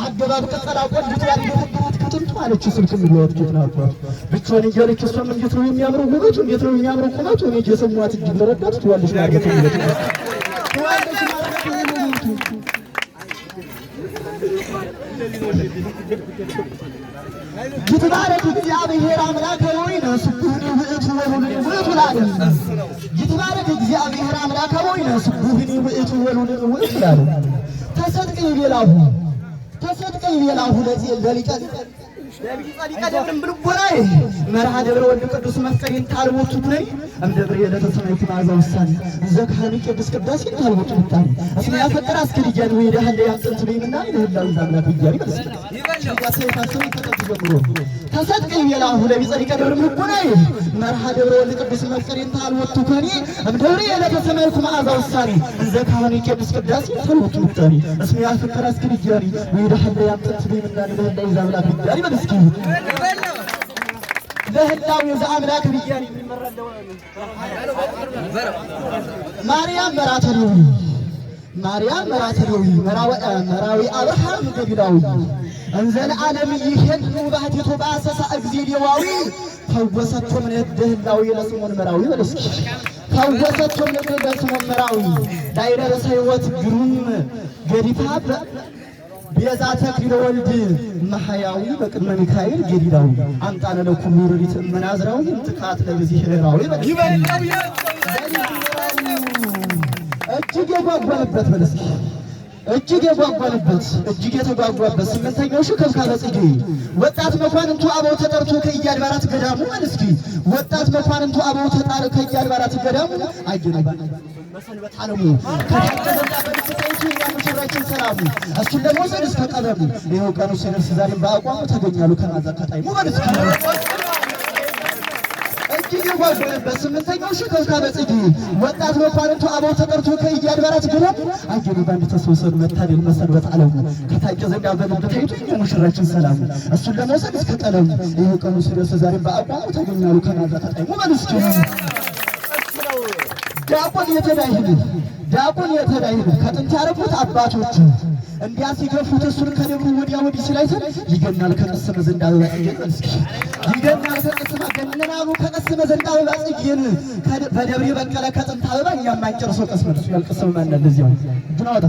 አገባብ ቀጠላ ቆንጆ ያለበት ከጥንቱ አለች ስልክ ምልወት ነበር ብቻውን እያለች እሷም እንዴት ነው የሚያምረው ውበቱ እንዴት ነው የሚያምረው ቁመቱ እኔ የሰማት እጅ በረዳት ትዋለሽ ማለት ነው ትዋለሽ ማለት ነው ይትባረክ እግዚአብሔር አምላከ ወይነ ስቡህ ውእቱ ወሉድ ለዓለም ይትባረክ እግዚአብሔር አምላከ ወይነ ስቡህ ውእቱ ወሉድ ለዓለም ተሰጥቀኝ ቤላሁ ለዚህ ለሊቀ ደብርም ብልቦናይ መርሃ ደብረ ወልድ ቅዱስ መስቀልን ታልቦቱ ነይ እምደብር የለተሰማይ ተማዛ ወሳን ዘካኒ ቅዱስ ቅዳሴ ታልቦቱ ታሪ እስኪ ያፈቀራ አስከዲጃን ወይዳ ህለ ያንጥንት ለይና ለህላው ዛምናት ይያሪ በስተ ያሰይታቸው ተቀጥጀምሮ ተሰጥቀኝ ቤላሁ ለሊቀ ደብርም ብልቦናይ መርሃ ደብረ ወልድ ቅዱስ መስቀልን ታልቦቱ ከኒ እምደብር የለተሰማይ ተማዛ ወሳን ዘካኒ ቅዱስ ቅዳሴ ታልቦቱ ታሪ እስኪ ያፈቀራ አስከዲጃን ወይዳ ህለ ያንጥንት ለይና ለህላው ዛምናት ይያሪ በስተ ለህላው የዘአምላክ ቢያን የሚመረደው ማርያም መራተልዊ መራዊ አብርሃም ገቢላዊ እንዘል ዓለም ይሄን ባህቲቱ ባሰሳ እግዚአብሔራዊ ፈወሰቶም ለህላው ለስሙን መራዊ በለስኪ ፈወሰቶም ለስሙን መራዊ ዳይረሰ ህይወት ግሩም ገዲፋ ቤዛ ተክሊለ ወልድ መሐያዊ በቅድመ ሚካኤል ገዲላዊ አምጣነ ለኩሉ ርሪት መናዝራዊ ጥቃት ለግዚአብሔራዊ ይበልጣው እጅግ የጓጓንበት በለስኪ እጅግ የተጓጓበት ስምንተኛው ሽክም ካበጽጌ ወጣት መኳንንቱ አበው ተጠርቶ ከያድባራት ገዳሙ በለስኪ ወጣት መኳንንቱ አበው ተጣር ከያድባራት ገዳሙ አየነ በሰንበት ዓለሙ ከተቀደሰ በልጽታይቱ ያመሸራችን ሰላሙ እሱን ደግሞ ሰልስ ተቀበሉ ይሄው ቀኑ ሲደርስ ዛሬም በአቋሙ ተገኛሉ ከናዛ ከጣይሙ በልጽታ እጅግ የጓጓንበት ስምንተኛው ሽክም ካበጽጌ ወጣት መኳንንቱ አበው ተጠርቶ ከያድባራት ገዳሙ አየነ ባንድ ተሰወሰኑ መታደል መሰንበት ዓለሙ ከታቀዘ በልጽታይቱ ያመሸራችን ሰላሙ እሱን ደግሞ ሰልስ ተቀበሉ ይሄው ቀኑ ሲደርስ ዛሬም በአቋሙ ተገኛሉ ከናዛ ከጣይሙ በልጽታ ዳቆን የተዳይሉ ከጥንት ያረፉት አባቶቹ እንዲያ ሲገፉት እሱን ከደብሩ ወዲያ ወዲህ ሲላይሰን ይገናል ከቀሰመ ዘንድ አበባ ጽጌን እስኪ ይገናል ከቀሰመ ገነናሉ ከቀሰመ ዘንድ አበባ ጽጌን በደብረ በቀለ ከጥንት አበባ ያማንጨርሰው ቀስመ ያልቀሰመ ማን እንደዚያው ድናውታ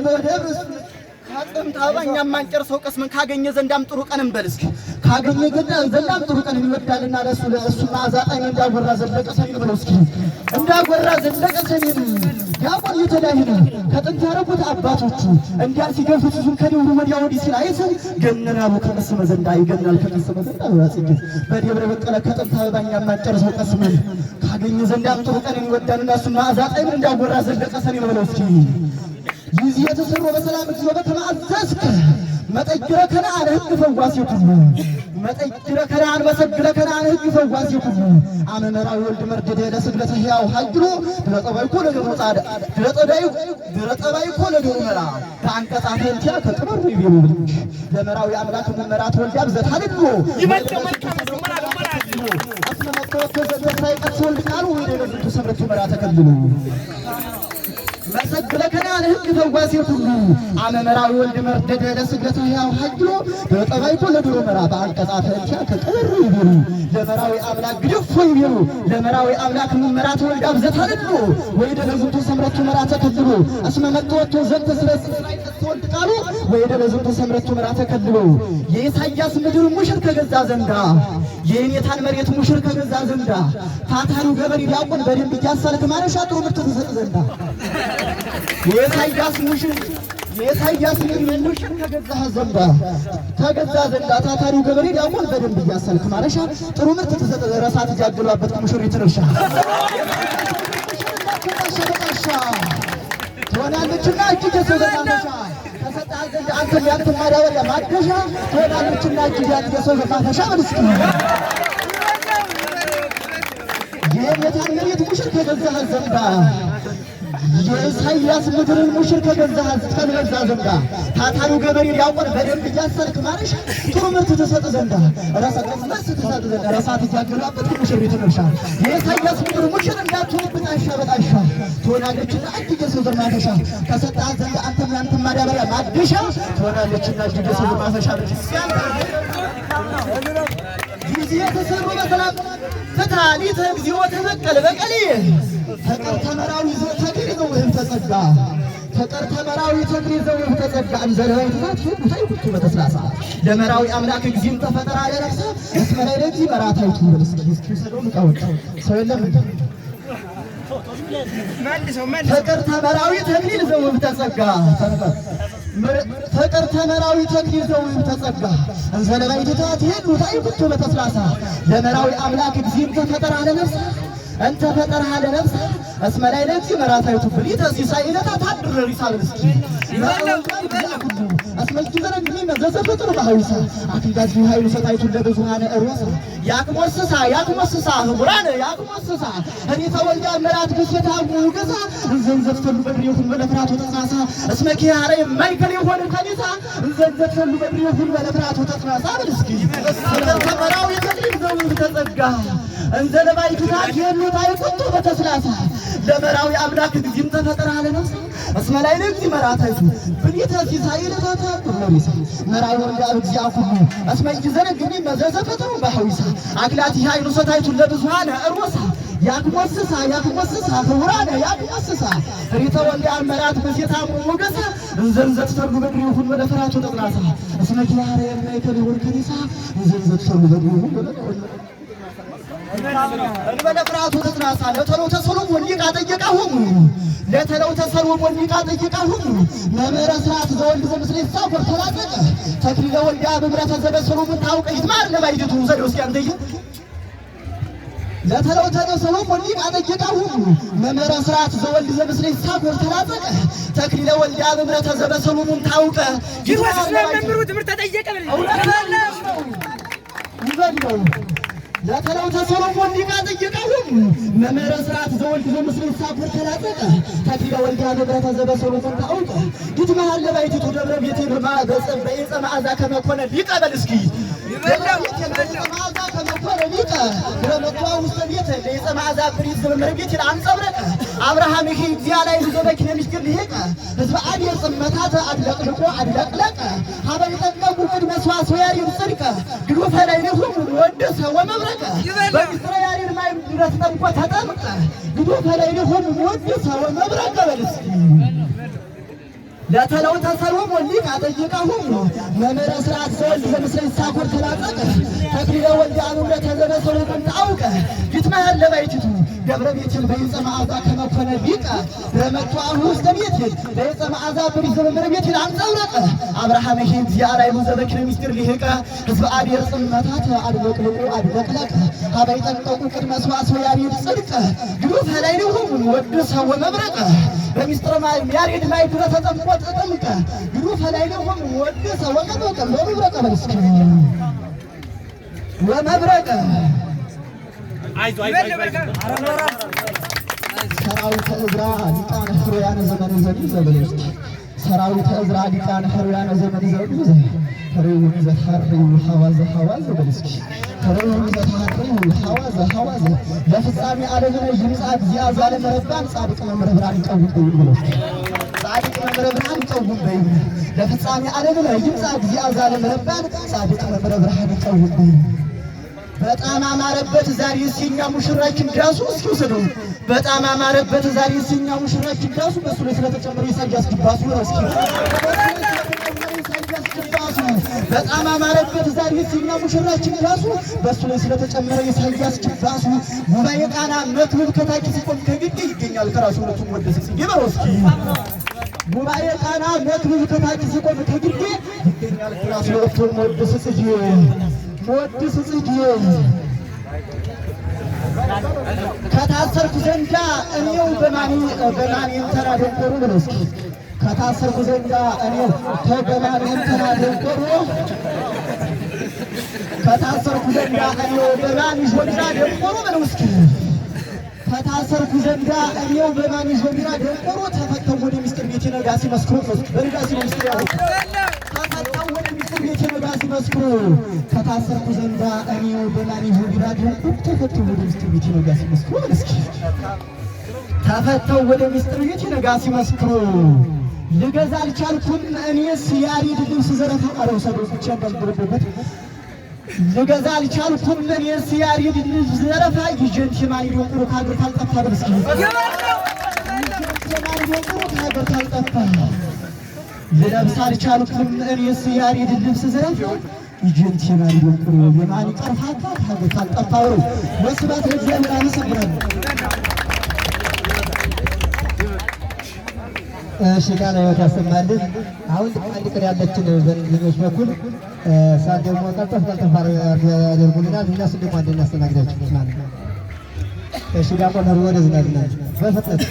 በደብረ ካጥንት አበባ ያማንጨርሰው ቀስመን ካገኘ ዘንዳም ጥሩ ቀን እንበል እስኪ ካገኘ ዘንዳም ጥሩ ቀን ይወዳልና ለሱ ማዛጣኝ እንዳጎራ ዘለቀ ሰሚን ብለው እስኪ እንዳጎራ ዘለቀ ሰሚን ዳቆን የተዳይነ ከጥንት ያረፉት አባቶቹ እንዲያ ሲገፉት እሱን ከደብሩ ወዲያ ወዲህ ሲላይሰን ገነናሉ ከቀሰመ ዘንዳ ይገናል ከቀሰመ ዘንዳ አባጽጌ በደብረ በቀለ ከጥንት አበባ ያማንጨርሰው ቀስመን ካገኘ ዘንዳም ጥሩ ቀን ይወዳልና ለሱ ማዛጣኝ እንዳጎራ ዘለቀ ሰሚን ብለው እስኪ ይዚ የተሰሩ በሰላም እግዚኦ በተማዘዝከ መጠጅረ ከነዓን ህግ ፈዋሲ ሁሉ መጠጅረ ከነዓን መሰግረ ከነዓን ህግ ፈዋሲ ሁሉ አመመራዊ ወልድ መርደደ ለስግለተ ሕያው ሀጅሮ ድረጠባይ ኮ ለደሩ ጻደ ድረጠባይ ኮ ለደሩ መራ ታንቀጻፈ እንቲያ ከጥሩ ይቢሩ ለመራዊ አምላክ መመራት ወልድ ያብዘት ሀልሎ ይመልከም አስመመጥቶ ዘበታይ ቀስ ወልድ ቃሉ ወይ ለደሩ ሰምረቱ መራ ተከልሉ መሰግለ ከነዓን ህግ ፈዋሲ ሁሉ አመመራዊ ወልድ መርደደ ለስግለተ ሕያው ሀጅሎ በጠባይ ለድሮ መራ በአንቀጻፈ እንቲያ ከጥሩ ይቢሩ ለመራዊ አምላክ ግድፎ ይቢሩ ለመራዊ አምላክ መመራት ወልድ አብዘት ሀልሎ ወይ ለደሩ ሰምረቱ መራ ተከልሉ አስመመጥቶ ዘንተ ስለዚህ ወልድ ቃሉ ወይ ለደሩ ሰምረቱ መራ ተከልሉ የኢሳይያስ ምድር ሙሽር ከገዛ ዘንዳ የኔታን መሬት ሙሽር ከገዛ ዘንዳ ታታሪው ገበሬ ዲያቆን በደንብ ያሳልክ ማረሻ ጥሩ ምርት ተሰጥ ዘንዳ የኢሳይያስ ምድር ሙሽር ከገዛ ዘንዳ ታታሪው ገበሬ ዲያቆን በደንብ ያሳልክ ማረሻ ጥሩ ምርት ተሰጥ ረሳት ያገሏበት ሙሽሪት እርሻ ትሆናለችና እጅግ የተዘናነሻ ተሰጣት ዘንድ አንተ ያንተ ማዳበሪያ ማደሻ ትሆናለችና እጅግ ያንገሰው ማፈሻ በልስኪ የኔታን መሬት ሙሽር ከገዛ ዘንዳ የኢሳይያስ ምድርን ሙሽር ከገዛህ ከልበዛ ዘንዳ ታታሩ ገበሬ ሊያውቆን በደንብ እያሰርክ ማረሻ ጥሩ ምርት ትሰጥ ዘንዳ ረሳት ትሰጥ ዘንዳ ረሳት እያገላበት ሙሽሪት ነርሻ የኢሳይያስ ምድር ሙሽር እንዳትሆንብን አሻ በጣሻ ትሆናለችና እጅግ የሰው ዘር ማፈሻ ከሰጣት ዘንዳ አንተም ያንተም ማዳበሪያ ማደሻ ትሆናለችና እጅግ የሰው ዘር ማፈሻ ጊዜ ተሰሩ በሰላም ተታሊተ እግዚኦ ተበቀለ በቀሌ ፍቅር ተመራዊ ተክል ነው ወይም ተጸጋ ፍቅር ተመራዊ ተክል ነው ወይም ተጸጋ እንዘለይ ታይኩት በተስላሳ ለመራዊ አምላክ እግዚእም ተፈጠራ ለነፍስ እስመላይ ለጂ መራታይቱ እስኪ ሰደው ልቃወጥ ሰው የለም ፍቅር ተመራዊ ተክል ነው ወይም ተጸጋ ፍቅር ተመራዊ ተክል ነው ወይም ተጸጋ እንዘለይ ታይኩት በተስላሳ ለመራዊ አምላክ እግዚእም ተፈጠራ ለነፍስ أنت فتر على نفسك اسم لا يلزم مراتيت بليت سايلتا تدر رسال مسكين اسم الجزر الجميل زز فتر بهوسا عقيدات في هاي وسطايت لبزوان الروسا ياك مؤسسا غبران ياك مؤسسا هني تولد مرات بسيتا موجزا زنزت بدريو بلفرات وتتناسا اسمك يا علي مايكل يهون الكنيسة زنزت بدريو بلفرات وتتناسا مسكين تمراوي تدريب زوج تزقا انزل بايتات يلو ታይቁት በተስላሳ ለመራዊ አምላክ እግዚእም ተፈጠራ አለ ነፍስ እስመ ላይ ለእግዚእ መራታይቱ ብሊተ ሲሳይለታ ተብሎሪሳ መራዊ ወልደ እግዚአ ኩሉ እስመ ይዘረግኒ መዘዘ ፈጠሩ በሐዊሳ አክላት ይሃይኑ ሰታይቱ ለብዙሃነ እርወሳ ያክሞስሳ ፍውራነ ያክሞስሳ ሪተ ወልደ አመራት በሴታ ሞገሳ እንዘንዘት ተርጉ በድሪው ሁሉ ወለፈራቱ ተጥራሳ እስመ ኪያረ የማይከል ወልከኒሳ እንዘንዘት ተርጉ በድሪው ሁሉ በለፍራቱ ተጥራሳ ለተለው ተሰሎሞን ሊቃ ጠየቃሁም ለተለው ተሰሎሞን ሊቃ ጠየቃሁም መምህረ ሥርዓት ዘወልድ ዘምስለ ይሳኮር ተላጠቀ ተክሊለ ወልደ በብረተ ዘበሰሎሞን ታውቀ ይትማር ለባይቱ ዘደው ሲያንተይ ለተለው ተሰሎሞን ሊቃ ጠየቃሁም መምህረ ሥርዓት ዘወልድ ዘምስለ ይሳኮር ተላጠቀ ተክሊለ ወልደ በብረተ ዘበሰሎሞን ታውቀ ይትማር ለባይቱ ትምህርት ተጠየቀ ይበለው ለተለው ተሰሎሞን ሊቃ ጠየቃሁም መምህረ ሥርዓት ዘወልድ ዘምስለ ይሳኮር ተላጠቀ ተክሊለ ወልደ በብረተ ዘበሰሎሞን ታውቀ ይትማር ለባይቱ ደብረ ቤቴ በዕፀ መዓዛ ከመኮነ ሊቀ በል እስኪ መዓዛ ከመኮነ ሊቀ ረመቷ ውስተ ቤተ ለዕፀ መዓዛ ፍሪዝ ዘመረ ቤት አንጸብረቀ አብርሃም ይሄ እግዚአ ላይ ዘበኪነ ምስጢር ሊሄቀ ህዝበ አድር ጽመታት አድለቅለቀ ሀበ ይጠቀሙ ቅድመ ሰዋስወ ያሬድ ጽድቀ ግዱፈ ላይ ነው ወደሰ ወመብረቀ በምስጢረ ያሬድ ማይም ድረስ ጠምቆ ተጠምቀ ግዱፈ ላይ ነው ወደሰ ወመብረቀ በልስ ለተለው ተሰሎሞን ሊቃ ጠየቃሁም መምህረ ሥርዓት ዘወልድ ዘምስለ ይሳኮር ተላጠቀ ተክሊለ ወልደ በብረተ ዘበሰሎሞን ታውቀ ይትማር ለባይቲቱ ደብረ ቤትን በዕፀ መዓዛ ከመኮነ ሊቀ ረመቷ ውስተ ቤቴል በዕፀ መዓዛ ፍሪዝ ዘመረ ቤቴል አንጸብረቀ አብርሃም ይሄ እግዚአ ላይ ዘበኪነ ምስጢር ሊሄቀ ህዝበ አድር ጽመታት አድለቅለቀ ሀበ ይጠቀሙ ቅድመ ሰዋስወ ያሬድ ጽድቀ ግዱፈ ላይ ነው ወደሰ ወመብረቀ በምስጢረ ያሬድ ላይ ድረስ ተጠምቆ ተጠምቀ ግዱፈ ላይ ነው ወደሰ ወመብረቀ በልስኪ ወመብረቀ አይዞ ሰራዊተ ዕዝራ ሊቃነ ሕሩያነ ዘመነ ዘበለስኪ ሰራዊተ ዕዝራ ሊቃነ ሕሩያነ ዘመነ ዘበለስኪ ፍሬው ዘሐርዩ ሐዋዘ በልስኪ ፍሬው ዘሐርዩ ሐዋዘ ለፍጻሜ ዓለም ላይ ይምጻ እግዚአ ዛለ መረባን ጻድቅ መምህረ ብርሃን ይቀውም በልስኪ ጻድቅ መምህረ ብርሃን ይቀውም በይ ለፍጻሜ ዓለም ላይ ይምጻ እግዚአ ዛለ መረባን ጻድቅ መምህረ ብርሃን ይቀውም በጣም አማረበት ዛሬ ሲኛ ሙሽራችን ዳሱ እስኪ ወሰዱ በጣም አማረበት ዛሬ ሲኛ ሙሽራችን ዳሱ በሱ ላይ ስለተጨመረ ኢሳይያስ ግባሱ እስኪ በጣም አማረበት ዛሬ ሲኛ ሙሽራችን ዳሱ በሱ ላይ ስለተጨመረ ኢሳይያስ ግባሱ ጉባኤ ቃና መክብብ ከታች ሲቆም ከግድ ይገኛል ከራሱ ሁለቱም ወደስ ይበለው እስኪ ጉባኤ ቃና መክብብ ከታች ሲቆም ከግድ ይገኛል ከራሱ ሁለቱም ወደስ ጽጌ ወድስ ጽጌ ከታሰርኩ ዘንዳ እኔው በማን ተናደንቆሩ ብለው እስኪ ከታሰርኩ ዘንዳ እኔው በማን ተናደንቆሩ ከታሰርኩ ዘንዳ እኔው በማን ተናደንቆሩ ብለው እስኪ ከታሰርኩ ዘንዳ እኔው በማን ሾቢራ ደንቆሮ ተፈተው ወደ ሚስጥር ቤት ነጋ ሲመስክሩ በነጋ ሲመስክሩ ተፈተው ወደ ሚስጥር ቤት ነጋ ሲመስክሩ ከታሰርኩ ዘንዳ እኔው በማን ሾቢራ ደንቆሮ ተፈተው ወደ ሚስጥር ቤት ነጋ ሲመስክሩ እስኪ ተፈተው ወደ ሚስጥር ቤት ነጋ ሲመስክሩ ልገዛ አልቻልኩም እኔስ ያሬድ ልብስ ዘረፋ አረው ሰዶች ብቻ እንዳልደረበበት ልገዛ አልቻልኩም እኔስ ያሬድ ልብስ ዘረፋ ይጀን ሽማይ ወንቁሩ ካገር ካልጠፋ በስኪ ሽማይ ወንቁሩ ካገር ካልጠፋ ልለብስ አልቻልኩም እኔስ ያሬድ ልብስ ዘረፋ ይጀን ሽማይ ወንቁሩ የማን ቀርፋታ ካገር ካልጠፋ ወስባት ለእግዚአብሔር አመሰግናለሁ። እሺ ቃለ ሕይወት ያሰማልን። አሁን አንድ ቀን ያለችን በልጆች በኩል ሳን ደግሞ ቀልጠፍ ያደርጉልናል። እኛስ ደግሞ አንድ እናስተናግዳችሁ ማለት ነው። እሺ ዳሞ ነው ወደ ዝናልና በፍጥነት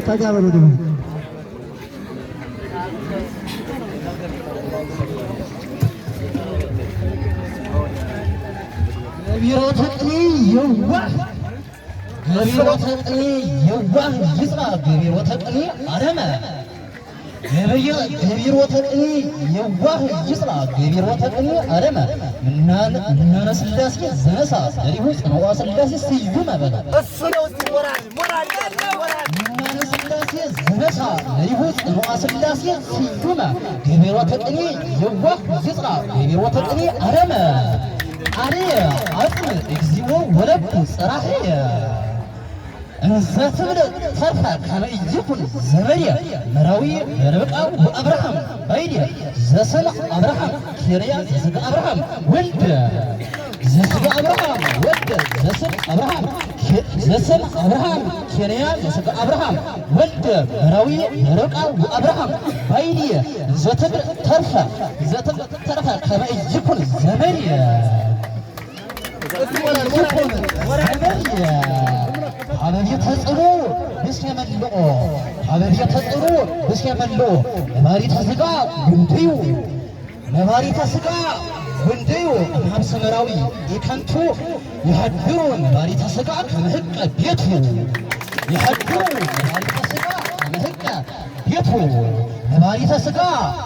ታጋበሉ ደግሞ ቢሮ ተቅኒ ይዋ ገቢሮ ተቅኒ የዋህ ይጽራ ገቢሮ ተቅኒ አረመ ገቢሮ ተቅኒ የዋህ ይጽራ ገቢሮ ተቅኒ አረመ ምናነ ስላሴ ዘነሳ ለሪሁ ጽንዋ ስላሴ ስዩም አበላ እሱ ነው ሞራል ምናነ ስላሴ ዘነሳ ለሪሁ ጽንዋ ስላሴ ስዩም ገቢሮ ተቅኒ የዋህ ይጽራ ገቢሮ ተቅኒ አረመ አሬ አጥም እግዚኦ ወለኩ ጽራሄ እንዘትብል ተርፋ ከመ ኢይኩን ዘመድየ መራዊ በርብቃው ወአብርሃም ባይድየ ዘስም አብርሃም ኬርያ ዘስጋ አብርሃም ወልደ ዘስጋ አብርሃም ወልደ ዘስም አብርሃም ኬርያ ዘስጋ አብርሃም ወልደ መራዊ በርብቃው ወአብርሃም ባይድየ እንዘትብል ተርፋ ከመ ኢይኩን ዘመድየ አበብየ ተጽዕኖ ብስየመልኦ አበብየ ተጽዕኖ ብስየመልኦ ነባሪተ ሥጋ ጉንድዩ ነባሪተ ሥጋ ጉንድዩ እምኀብ ሰመራዊ ኢከንቱ ይሀድሩ ነባሪተ ሥጋ ከመ ሕቀ ቤቱ ይሀድሩ ነባሪተ ሥጋ ከመ ሕቀ ቤቱ ነባሪተ ሥጋ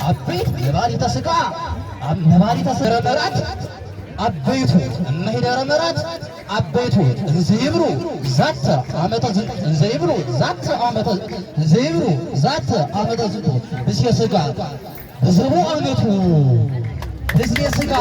አበይት ነባሪተ ሥጋ መራት አበይቱ እመሄደረ መራት አበይቱ እንዘይብሩ ዛተ ዓመተ ዝንቱ ብስየ ሥጋ በዘቦ ዓመቱ ብስየ ሥጋ